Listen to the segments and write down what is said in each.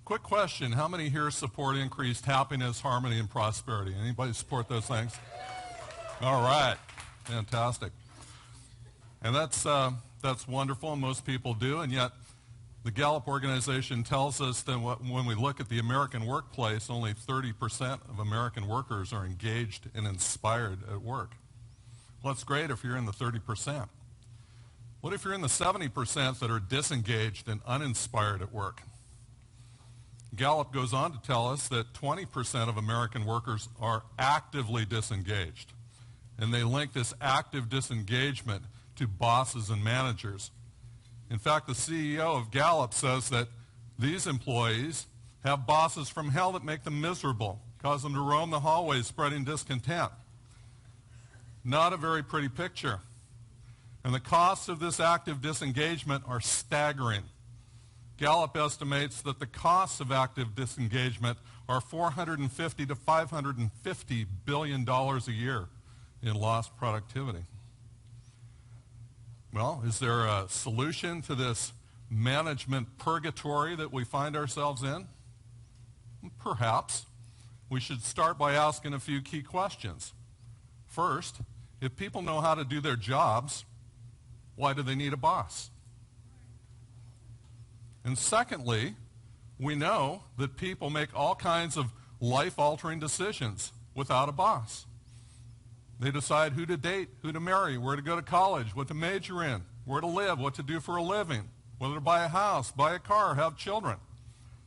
quick question. How many here support increased happiness, harmony, and prosperity? Anybody support those things? All right. Fantastic. And that's wonderful, and most people do, and yet the Gallup organization tells us that when we look at the American workplace, only 30% of American workers are engaged and inspired at work. Well, that's great if you're in the 30%. What if you're in the 70% that are disengaged and uninspired at work? Gallup goes on to tell us that 20% of American workers are actively disengaged, and they link this active disengagement to bosses and managers. In fact, the CEO of Gallup says that these employees have bosses from hell that make them miserable, cause them to roam the hallways spreading discontent. Not a very pretty picture. And the costs of this active disengagement are staggering. Gallup estimates that the costs of active disengagement are $450 to $550 billion a year in lost productivity. Well, is there a solution to this management purgatory that we find ourselves in? Perhaps. We should start by asking a few key questions. First, if people know how to do their jobs, why do they need a boss? And secondly, we know that people make all kinds of life-altering decisions without a boss. They decide who to date, who to marry, where to go to college, what to major in, where to live, what to do for a living, whether to buy a house, buy a car, have children.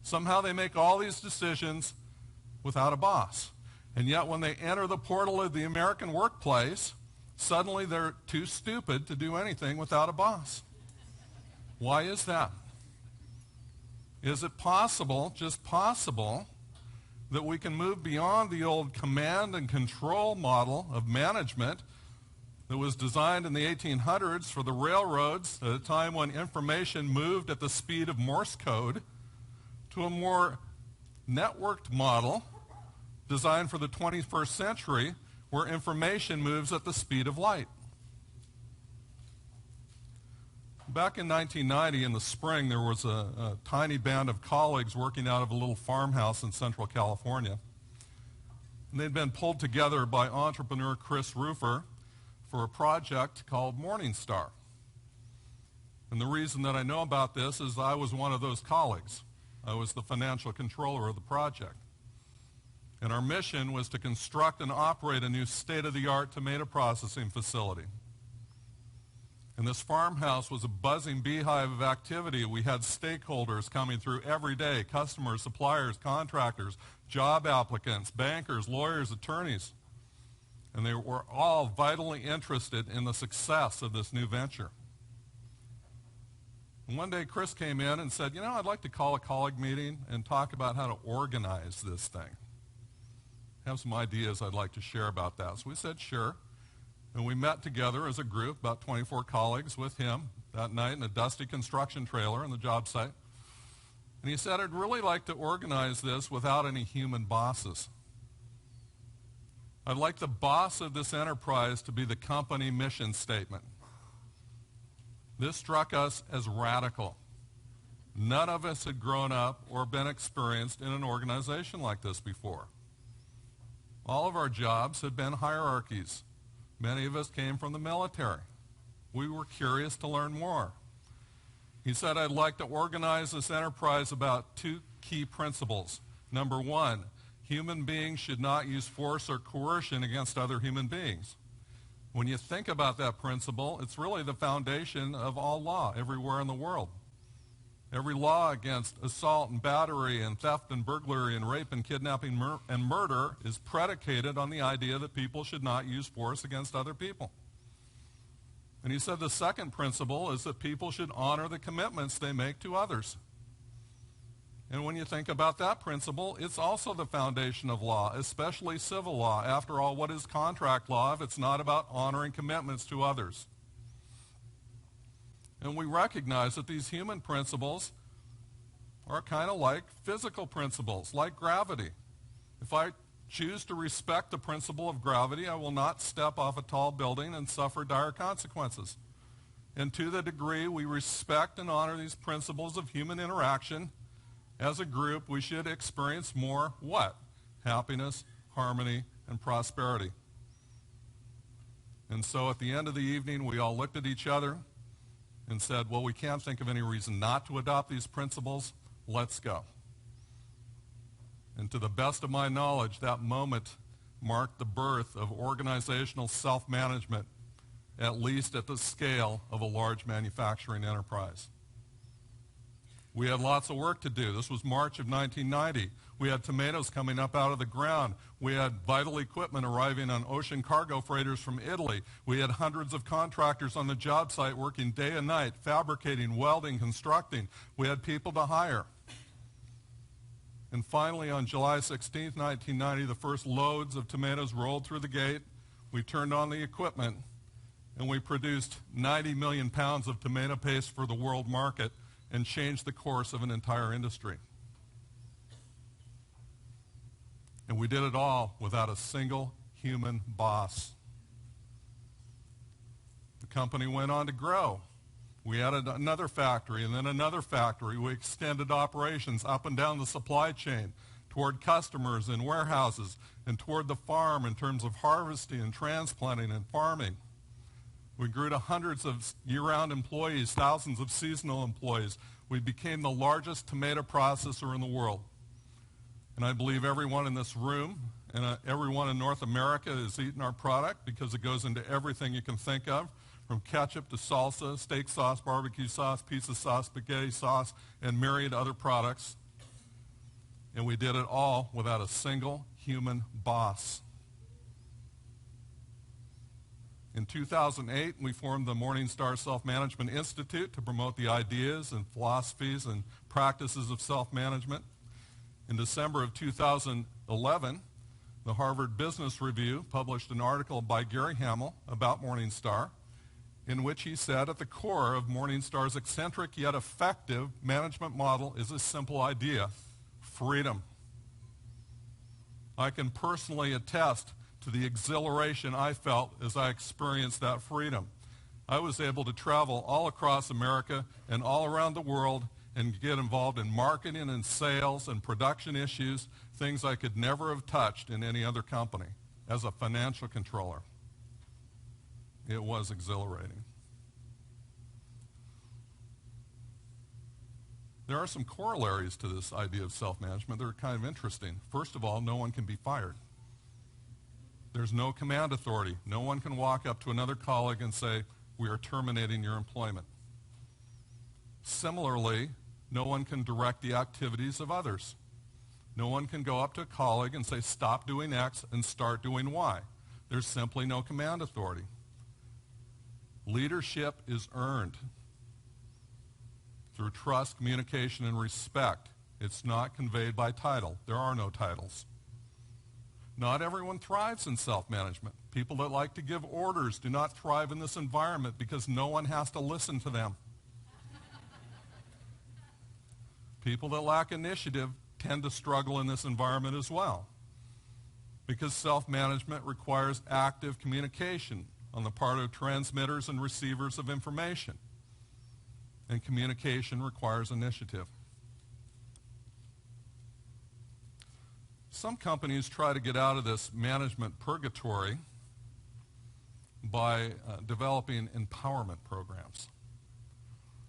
Somehow they make all these decisions without a boss. And yet when they enter the portal of the American workplace, suddenly they're too stupid to do anything without a boss. Why is that? Is it possible, just possible, that we can move beyond the old command and control model of management that was designed in the 1800s for the railroads at a time when information moved at the speed of Morse code to a more networked model designed for the 21st century where information moves at the speed of light? Back in 1990, in the spring, there was a tiny band of colleagues working out of a little farmhouse in Central California. And they'd been pulled together by entrepreneur Chris Rufer for a project called Morning Star. And the reason that I know about this is I was one of those colleagues. I was the financial controller of the project. And our mission was to construct and operate a new state-of-the-art tomato processing facility. And this farmhouse was a buzzing beehive of activity. We had stakeholders coming through every day, customers, suppliers, contractors, job applicants, bankers, lawyers, attorneys. And they were all vitally interested in the success of this new venture. And one day Chris came in and said, I'd like to call a colleague meeting and talk about how to organize this thing. I have some ideas I'd like to share about that. So we said, sure. And we met together as a group, about 24 colleagues with him that night in a dusty construction trailer on the job site. And he said, I'd really like to organize this without any human bosses. I'd like the boss of this enterprise to be the company mission statement. This struck us as radical. None of us had grown up or been experienced in an organization like this before. All of our jobs had been hierarchies. Many of us came from the military. We were curious to learn more. He said, I'd like to organize this enterprise about two key principles. Number one, human beings should not use force or coercion against other human beings. When you think about that principle, it's really the foundation of all law everywhere in the world. Every law against assault and battery and theft and burglary and rape and kidnapping and murder is predicated on the idea that people should not use force against other people. And he said the second principle is that people should honor the commitments they make to others. And when you think about that principle, it's also the foundation of law, especially civil law. After all, what is contract law if it's not about honoring commitments to others? And we recognize that these human principles are kind of like physical principles, like gravity. If I choose to respect the principle of gravity, I will not step off a tall building and suffer dire consequences. And to the degree we respect and honor these principles of human interaction, As a group, we should experience more what? Happiness, harmony, and prosperity. And so at the end of the evening, we all looked at each other and said, well, we can't think of any reason not to adopt these principles. Let's go. And to the best of my knowledge, that moment marked the birth of organizational self-management, at least at the scale of a large manufacturing enterprise. We had lots of work to do. This was March of 1990. We had tomatoes coming up out of the ground. We had vital equipment arriving on ocean cargo freighters from Italy. We had hundreds of contractors on the job site working day and night, fabricating, welding, constructing. We had people to hire. And finally, on July 16, 1990, the first loads of tomatoes rolled through the gate. We turned on the equipment, and we produced 90 million pounds of tomato paste for the world market and changed the course of an entire industry. And we did it all without a single human boss. The company went on to grow. We added another factory and then another factory. We extended operations up and down the supply chain toward customers and warehouses and toward the farm in terms of harvesting and transplanting and farming. We grew to hundreds of year-round employees, thousands of seasonal employees. We became the largest tomato processor in the world. And I believe everyone in this room and everyone in North America has eaten our product because it goes into everything you can think of, from ketchup to salsa, steak sauce, barbecue sauce, pizza sauce, spaghetti sauce, and myriad other products. And we did it all without a single human boss. In 2008, we formed the Morningstar Self-Management Institute to promote the ideas and philosophies and practices of self-management. In December of 2011, the Harvard Business Review published an article by Gary Hamel about Morningstar, in which he said at the core of Morningstar's eccentric yet effective management model is a simple idea: freedom. I can personally attest to the exhilaration I felt as I experienced that freedom. I was able to travel all across America and all around the world and get involved in marketing and sales and production issues, things I could never have touched in any other company as a financial controller. It was exhilarating. There are some corollaries to this idea of self-management that are kind of interesting. First of all, no one can be fired. There's no command authority. No one can walk up to another colleague and say, we are terminating your employment. Similarly, no one can direct the activities of others. No one can go up to a colleague and say, stop doing X and start doing Y. There's simply no command authority. Leadership is earned through trust, communication, and respect. It's not conveyed by title. There are no titles. Not everyone thrives in self-management. People that like to give orders do not thrive in this environment because no one has to listen to them. People that lack initiative tend to struggle in this environment as well, because self-management requires active communication on the part of transmitters and receivers of information, and communication requires initiative. Some companies try to get out of this management purgatory by developing empowerment programs.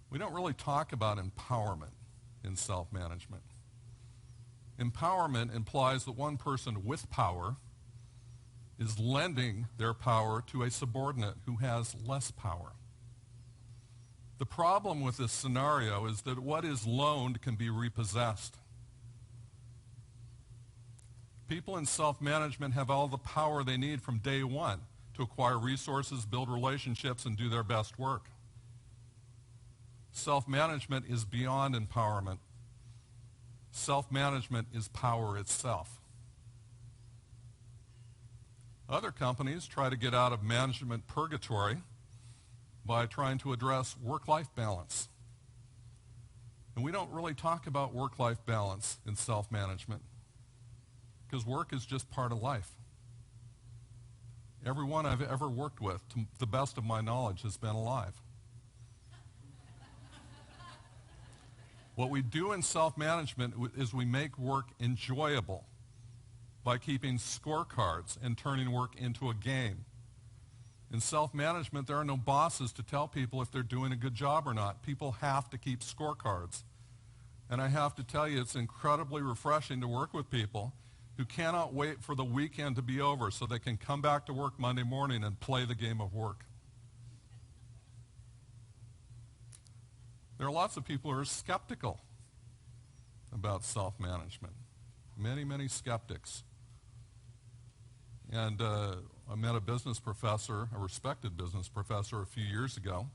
We don't really talk about empowerment in self-management. Empowerment implies that one person with power is lending their power to a subordinate who has less power. The problem with this scenario is that what is loaned can be repossessed. People in self-management have all the power they need from day one to acquire resources, build relationships, and do their best work. Self-management is beyond empowerment. Self-management is power itself. Other companies try to get out of management purgatory by trying to address work-life balance. And we don't really talk about work-life balance in self-management, because work is just part of life. Everyone I've ever worked with, to the best of my knowledge, has been alive. What we do in self-management is we make work enjoyable by keeping scorecards and turning work into a game. In self-management, there are no bosses to tell people if they're doing a good job or not. People have to keep scorecards. And I have to tell you, it's incredibly refreshing to work with people who cannot wait for the weekend to be over so they can come back to work Monday morning and play the game of work. There are lots of people who are skeptical about self-management. Many, many skeptics. And I met a business professor, a respected business professor, a few years ago.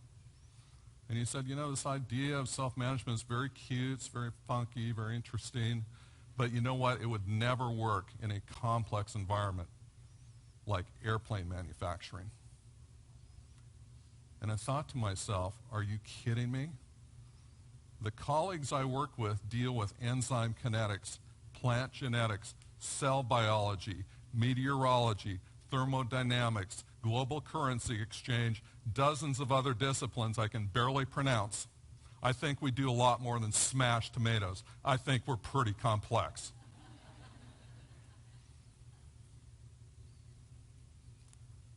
And he said, you know, this idea of self-management is very cute, it's very funky, very interesting, but you know what? It would never work in a complex environment like airplane manufacturing. And I thought to myself, are you kidding me? The colleagues I work with deal with enzyme kinetics, plant genetics, cell biology, meteorology, thermodynamics, global currency exchange, dozens of other disciplines I can barely pronounce. I think we do a lot more than smash tomatoes. I think we're pretty complex.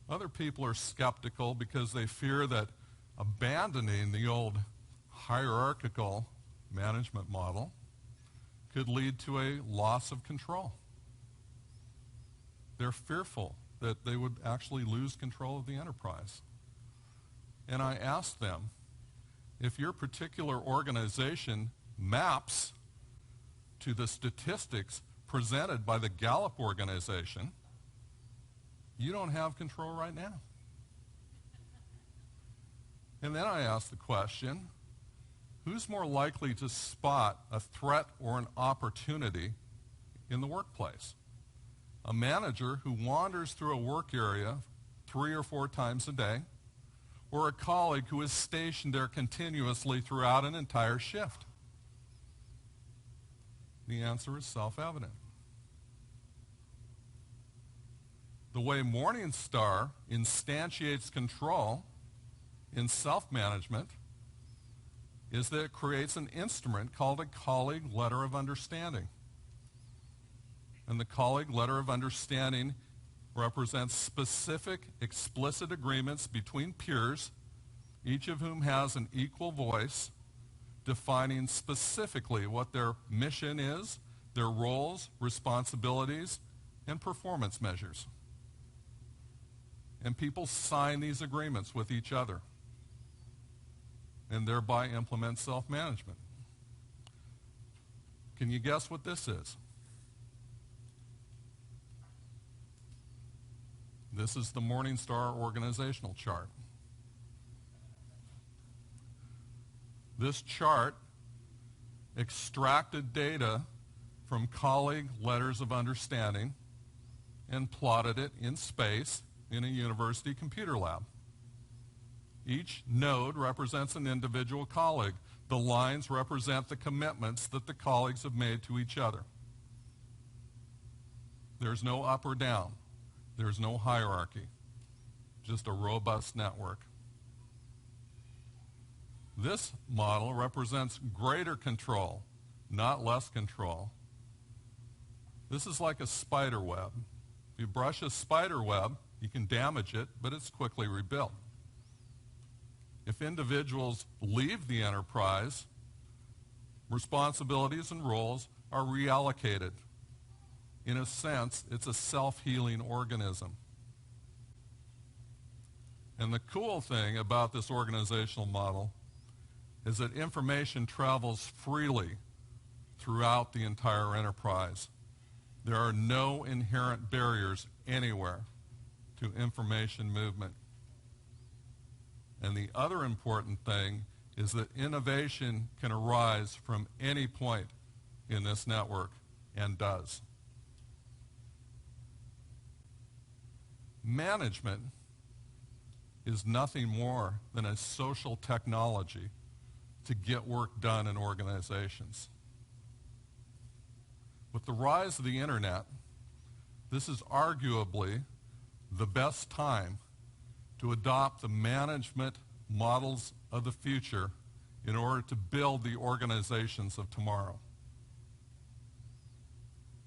Other people are skeptical because they fear that abandoning the old hierarchical management model could lead to a loss of control. They're fearful that they would actually lose control of the enterprise. And I asked them, if your particular organization maps to the statistics presented by the Gallup organization, you don't have control right now. And then I asked the question, who's more likely to spot a threat or an opportunity in the workplace? A manager who wanders through a work area 3 or 4 times a day, or a colleague who is stationed there continuously throughout an entire shift? The answer is self-evident. The way Morningstar instantiates control in self-management is that it creates an instrument called a colleague letter of understanding. And the colleague letter of understanding represents specific, explicit agreements between peers, each of whom has an equal voice, defining specifically what their mission is, their roles, responsibilities, and performance measures. And people sign these agreements with each other and thereby implement self-management. Can you guess what this is? This is the Morningstar organizational chart. This chart extracted data from colleague letters of understanding and plotted it in space in a university computer lab. Each node represents an individual colleague. The lines represent the commitments that the colleagues have made to each other. There's no up or down. There's no hierarchy, just a robust network. This model represents greater control, not less control. This is like a spider web. If you brush a spider web, you can damage it, but it's quickly rebuilt. If individuals leave the enterprise, responsibilities and roles are reallocated. In a sense, it's a self-healing organism. And the cool thing about this organizational model is that information travels freely throughout the entire enterprise. There are no inherent barriers anywhere to information movement. And the other important thing is that innovation can arise from any point in this network, and does. Management is nothing more than a social technology to get work done in organizations. With the rise of the internet, this is arguably the best time to adopt the management models of the future in order to build the organizations of tomorrow?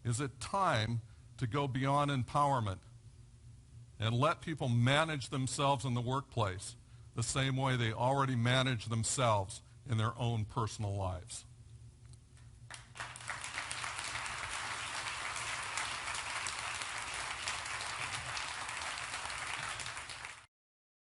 Is it time to go beyond empowerment and let people manage themselves in the workplace the same way they already manage themselves in their own personal lives?